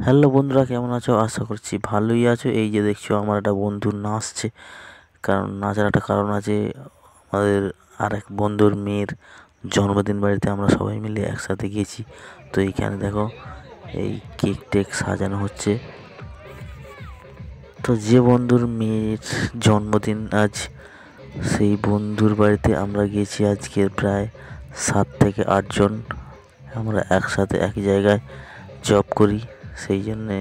Hello বন্ধুরা, কেমন আছো? আশা করছি ভালোই আছো। এই যে দেখছো, আমার একটা বন্ধু নাচছে। কারণ নাচার একটা কারণ আছে। আমাদের আর এক বন্ধুর মেয়ের জন্মদিন বাড়িতে আমরা সবাই মিলে একসাথে গেছি। তো এইখানে দেখো, এই কেক টেক সাজানো হচ্ছে। তো যে বন্ধুর মেয়ের জন্মদিন আজ, সেই বন্ধুর বাড়িতে আমরা গেছি আজকে প্রায় 7 থেকে 8 জন। আমরা একসাথে একই জায়গায় জব করি, সেই জন্যে।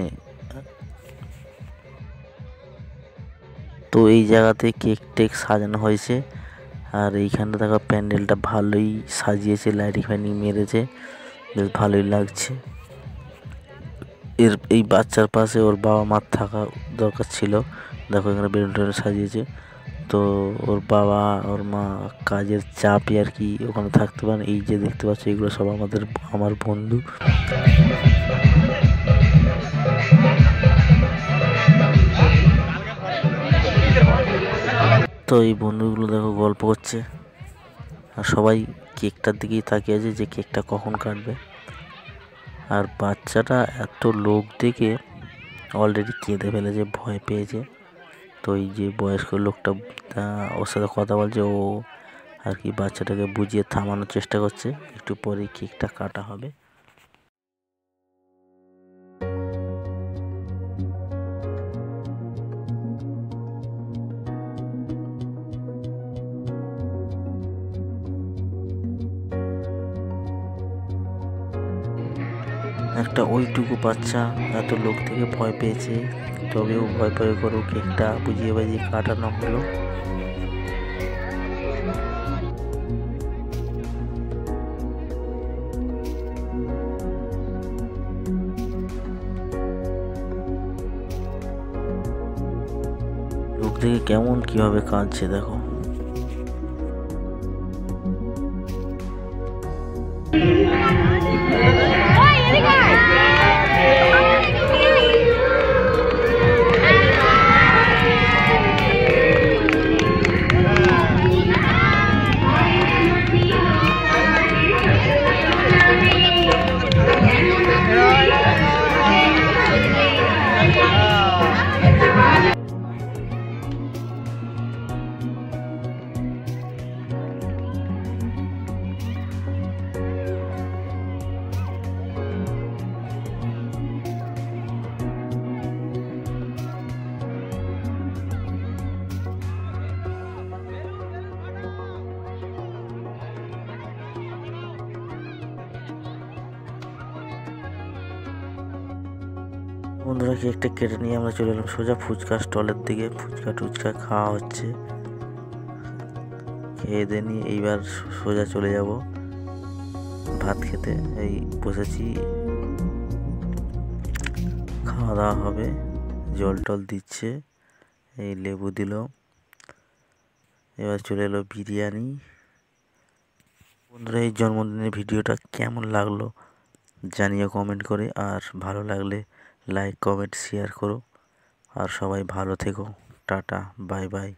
তো এই জায়গাতে কেক টেক সাজানো হয়েছে। আর এইখানটা দেখো, প্যান্ডেলটা ভালোই সাজিয়েছে, লাইটিং ফাইটিং মেরেছে, বেশ ভালোই লাগছে। এই বাচ্চার পাশে ওর বাবা মার থাকা দরকার ছিল। দেখো এখানে বেলুন টেলুন সাজিয়েছে। তো ওর বাবা ওর মা কাজের চাপে আর কি ওখানে থাকতে পারেন। এই যে দেখতে পাচ্ছ, এগুলো সব আমার বন্ধু। তো এই বন্ধুগুলো দেখো গল্প করছে, আর সবাই কেকটার দিকেই তাকিয়ে আছে যে কেকটা কখন কাটবে। আর বাচ্চাটা এত লোক দেখে অলরেডি কেঁদে ফেলেছে, ভয় পেয়েছে। তো এই যে বয়স্ক লোকটা ওর সাথে কথা বলছে, ও আর কি বাচ্চাটাকে বুঝিয়ে থামানোর চেষ্টা করছে। একটু পরেই কেকটা কাটা হবে। একটা ওইটুকু বাচ্চা এত লোক থেকে ভয় পেয়েছে, তবেও ভয় ভয় করে কেকটা বুঝিয়ে বাজিয়ে কাটানো হলো। লোক থেকে কেমন কিভাবে কাঁদছে দেখো। বন্ধুরা, কেকটা কেটে নিয়ে আমরা চলে এলাম সোজা ফুচকা স্টলের দিকে। ফুচকা টুচকা খাওয়া হচ্ছে। খেয়ে দিয়ে নিয়ে এইবার সোজা চলে যাব ভাত খেতে। এই বসেছি, খাওয়া দাওয়া হবে। জল টল দিচ্ছে, এই লেবু দিল। এবার চলে এলো বিরিয়ানি। বন্ধুরা, এই জন্মদিনের ভিডিওটা কেমন লাগলো জানিও কমেন্ট করে। আর ভালো লাগলে লাইক কমেন্ট শেয়ার করো। আর সবাই ভালো থেকো। Tata, bye bye.